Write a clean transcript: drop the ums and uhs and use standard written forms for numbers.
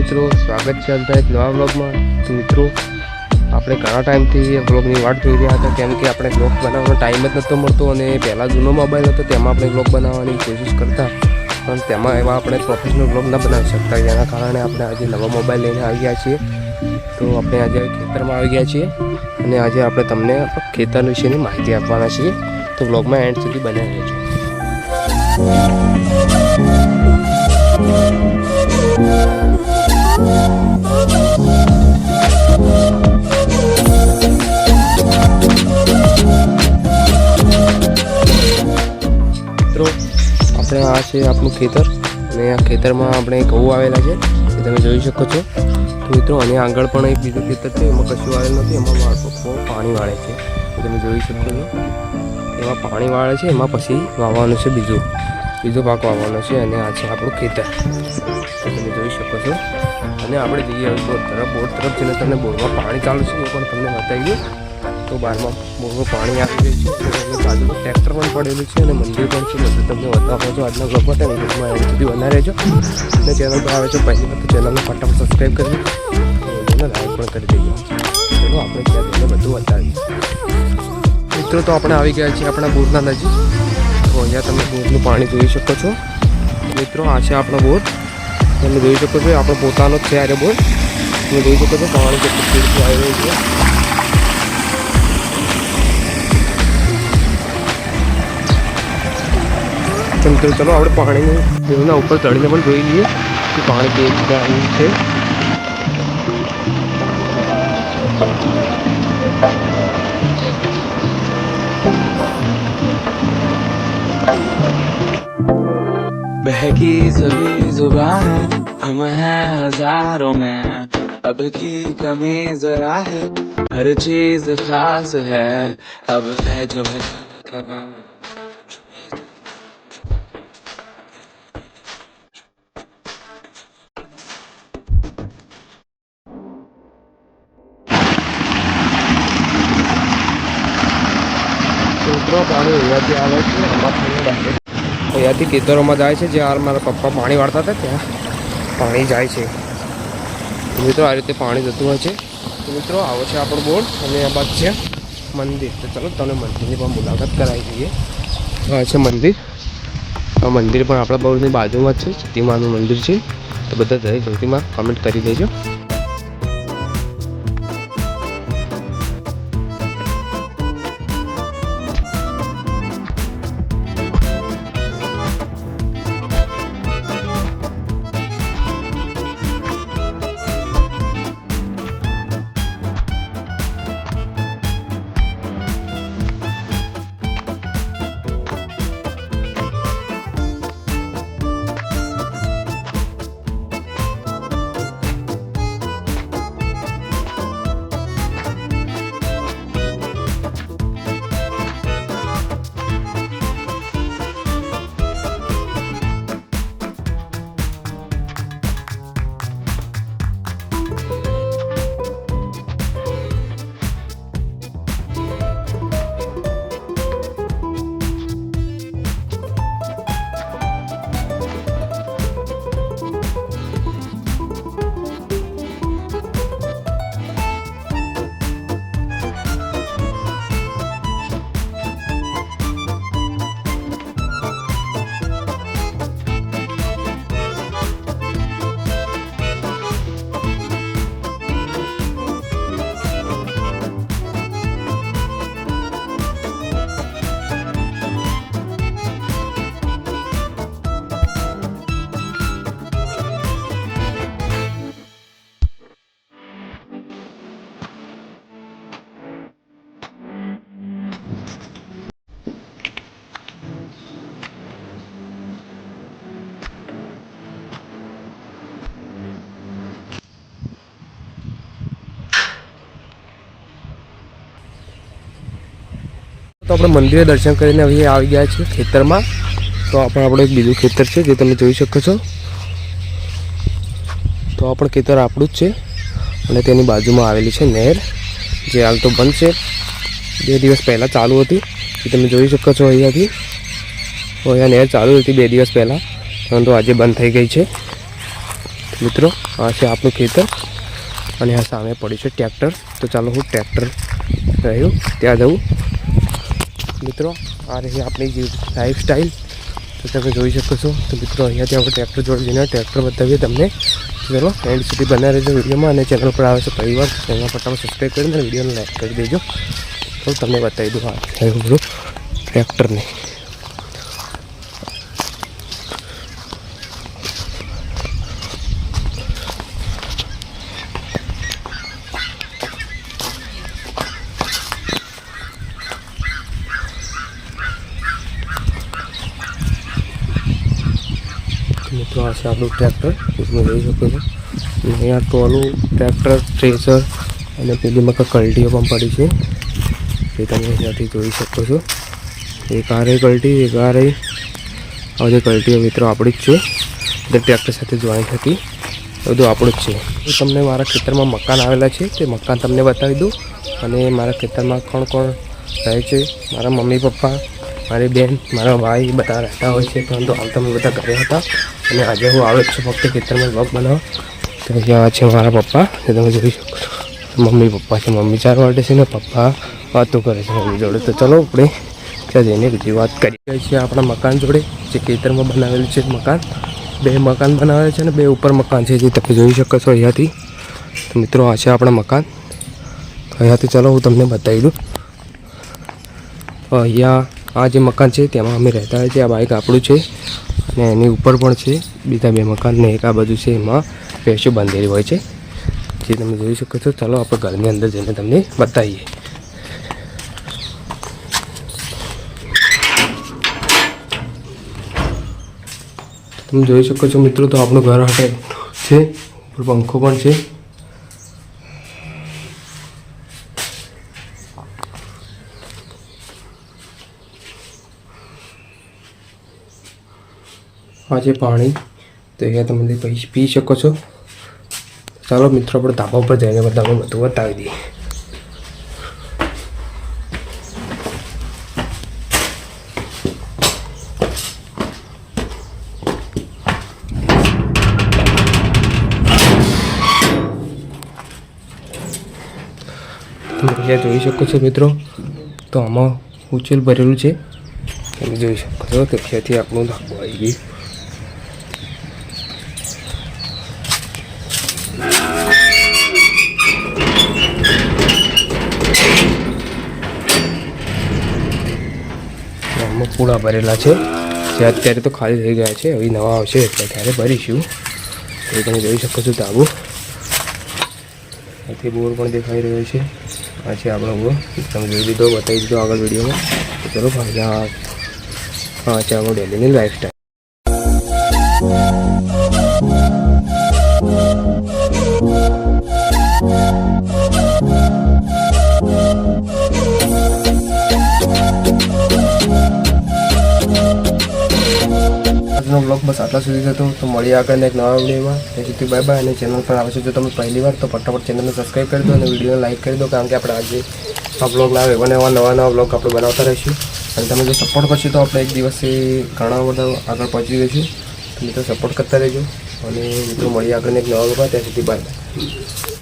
મિત્રો, સ્વાગત છે આજના એક નવા વ્લોગમાં। તો મિત્રો, આપણે ઘણા ટાઈમથી વ્લોગની વાટ જોઈ રહ્યા હતા, કેમ કે આપણે વ્લોગ બનાવવાનો ટાઈમ જ નહોતો મળતો અને પહેલાં જૂનો મોબાઈલ હતો તેમાં આપણે વ્લોગ બનાવવાની કોશિશ કરતા, પણ તેમાં એવા આપણે પ્રોફેશનલ વ્લોગ ન બનાવી શકતા, જેના કારણે આપણે આજે નવા મોબાઈલ લઈને આવી ગયા છીએ। તો આપણે આજે ખેતરમાં આવી ગયા છીએ અને આજે આપણે તમને ખેતર વિશેની માહિતી આપવાના છીએ। તો વ્લોગમાં એન્ડ સુધી બનાવી રહેજો। મિત્રો, આપણે આ છે આપણું ખેતર અને આ ખેતરમાં આપણે ઘઉં આવેલા છે, એ તમે જોઈ શકો છો। તો મિત્રો, અને આગળ પણ એક બીજું ખેતર છે, એમાં કશું આવેલું નથી, એમાં મારો પપ્પો પાણી વાળે છે, એ તમે જોઈ શકો છો। એમાં પાણી વાળે છે, એમાં પછી વાવવાનું છે બીજો પાક વાવવાનો છે, અને આ છે આપણું ખેતર, તમે જોઈ શકો છો। અને આપણે જઈએ બોર તરફ જઈને તમને બોરમાં પાણી ચાલુ છે એ પણ તમને બતાવીએ। તો બહારમાં બોરમાં પાણી આવી રહ્યું છે, અને બાજુ ટ્રેક્ટર પણ પડેલું છે અને મંદિર પણ છે, બધું તમને બતાવો છો આજના બ્લોગમાં। તમે બ્લોગમાં એન્ડ સુધી બના રહેજો અને ચેનલ પર આવે છે પહેલી વાર તો ચેનલને ફટાફટ સબસ્ક્રાઈબ કરી અને લાઈક પણ કરી દેજો। ચલો આપણે ત્યાં જઈને બધું બતાવીએ। મિત્રો, તો આપણે આવી ગયા છીએ આપણા બોરના નજીક। તો અહીંયા તમે બોરનું પાણી જોઈ શકો છો। મિત્રો, આ છે આપણો બોર, તમે જોઈ શકો છો, આપણો પોતાનો જ છે આ બોર, તમે જોઈ શકો છો પાણી કેટલું સ્પીડથી આવી રહ્યું છે। તો મિત્રો, ચલો આપણે પાણીની બોરના ઉપર ચડીને પણ જોઈ લઈએ કે પાણી કેવી રીતે આવ્યું છે। बहकी सभी जुबान हम हैं हजारों में, अब की कमी जरा है, हर चीज खास है, अब है जो है મિત્રો, પાણી અહીંયાથી આવે છે, અહીંયાથી ખેતરોમાં જાય છે, જ્યાં મારા પપ્પા પાણી વાળતા હતા ત્યાં પાણી જાય છે। મિત્રો, આ રીતે પાણી જતું હોય છે। તો મિત્રો, આવો છે આપણો બોર્ડ અને આ બાદ છે મંદિર। તો ચાલો તમને મંદિરની પણ મુલાકાત કરાવી દઈએ। આ છે મંદિર, આ મંદિર પણ આપણા બોર્ડની બાજુમાં જ છે, જ્યોતિમાનું મંદિર છે। તો બધા જય જ્યોતિમાં કમેન્ટ કરી દેજો। તો આપણે મંદિરે દર્શન કરીને હવે આવી ગયા છીએ ખેતરમાં। તો આપણું એક બીજું ખેતર છે જે તમે જોઈ શકો છો। તો આ પણ ખેતર આપણું જ છે અને તેની બાજુમાં આવેલી છે નહેર, જે હાલ તો બંધ છે, 2 દિવસ પહેલાં ચાલુ હતી, જે તમે જોઈ શકો છો અહીંયાથી। તો અહીંયા નહેર ચાલુ હતી 2 દિવસ પહેલાં, પરંતુ આજે બંધ થઈ ગઈ છે। મિત્રો આ છે આપણું ખેતર અને આ સામે પડ્યું છે ટ્રેક્ટર. તો ચાલો હું ટ્રેક્ટર રહ્યું ત્યાં જવું. મિત્રો આ રહી આપણી જે લાઈફસ્ટાઈલ તો તમે જોઈ શકો છો. તો મિત્રો અહીંયાથી આપણે ટ્રેક્ટર જોડે જઈને ટ્રેક્ટર બતાવીએ તમને. ચલો એન્ડ સુધી બનાવી રહેજો વિડીયોમાં. અને ચેનલ પર આવે છે પહેલી વાર ચેનલ પર તમે સબસ્ક્રાઈબ કરીને વિડીયોને લાઈક કરી દેજો. તો તમને બતાવી દઉં હા બધું ટ્રેક્ટરને. મિત્રો આ છે આપણું ટ્રેક્ટર તમે જોઈ શકો છો. અને અહીંયા ટોલું ટ્રેક્ટર ટ્રેસર અને પેલી મકા કલ્ટીઓ પણ પડી છે એ તમે અહીંયાથી જોઈ શકો છો. એક આ રહી કલ્ટી, એક આ રહી. આ બધી કલ્ટીઓ મિત્રો આપણી જ છે. એટલે ટ્રેક્ટર સાથે જોઈન્ટ હતી બધું આપણું જ છે. તો તમને મારા ખેતરમાં મકાન આવેલા છે તે મકાન તમને બતાવી દઉં. અને મારા ખેતરમાં કોણ કોણ રહે છે, મારા મમ્મી પપ્પા, મારી બેન, મારા ભાઈ બધા રહેતા હોય છે. પરંતુ હાલ તમે બધા ઘરે હતા અને આજે હું આવ્યો છું ફક્ત ખેતરમાં વ્લોગ બનાવવા. તો અહીંયા છે મારા પપ્પા જે તમે જોઈ શકો છો. મમ્મી પપ્પા છે, મમ્મી ચાર વાટે છે ને પપ્પા વાતો કરે છે મમ્મી જોડે. તો ચલો આપણે ત્યાં જઈને બીજી વાત કરીએ છીએ આપણા મકાન જોડે જે ખેતરમાં બનાવેલું છે મકાન. બે મકાન બનાવેલા છે અને બે ઉપર મકાન છે જે તમે જોઈ શકો છો અહીંયાથી. તો મિત્રો આ છે આપણા મકાન. અહીંયાથી ચલો હું તમને બતાવી દઉં. અહીંયા આ જે મકાન છે તેમાં અમે રહેતા હોય છે. આ બાઈક આપણું છે અને એની ઉપર પણ છે બીજા બે મકાન ને એક આ બાજુ છે એમાં ભેંસો બાંધેલી હોય છે જે તમે જોઈ શકો છો. ચાલો આપણે ઘરની અંદર જઈને તમને બતાવીએ. તમે જોઈ શકો છો મિત્રો તો આપણું ઘર હાટે છે, ઉપર પંખો પણ છે. આ છે પાણી તો અહીંયા તમે પી શકો છો. ચાલો મિત્રો આપણે ધાબા ઉપર જઈને બધા બધું બતાવી દઈએ. તમે અહીંયા જોઈ શકો છો મિત્રો તો આમાં ઉચેલ ભરેલું છે તમે જોઈ શકો છો. તો ત્યાંથી આપણું ધાબો આવી ગયું. પૂળા ભરેલા છે જે અત્યારે તો ખાલી થઈ ગયા છે. હવે નવા આવશે એટલે ત્યારે ભરીશું. એ તમે જોઈ શકો છો ધાબુ. અહીંથી બોર પણ દેખાઈ રહ્યો છે. આ છે આપણો બોર તમે જોઈ લીધો, બતાવી દીધો આગળ વિડીયોમાં. તો ચલો હા છે આપણું ડેલીની લાઈફસ્ટાઈલ. આજનો બ્લોગ બસ આટલા સુધી હતો. તો મળીએ આગળ એક નવા વિડીયોમાં. ત્યાં સુધી બાય બાય. અને ચેનલ પર આવે છે જો તમે પહેલી વાર તો ફટાફટ ચેનલને સબસ્ક્રાઈબ કરી દો અને વિડીયોને લાઈક કરી દો. કારણ કે આપણે આજે આ બ્લોગ લાવે નવા બ્લોગ આપણે બનાવતા રહીશું. અને તમે જો સપોર્ટ કરશો તો આપણે એક દિવસે ઘણા બધા આગળ પહોંચી જઈશું. તો મિત્રો સપોર્ટ કરતા રહેજો અને મિત્રો મળીએ આગળ એક નવા બ્લોગમાં. ત્યાં સુધી બાય બાય.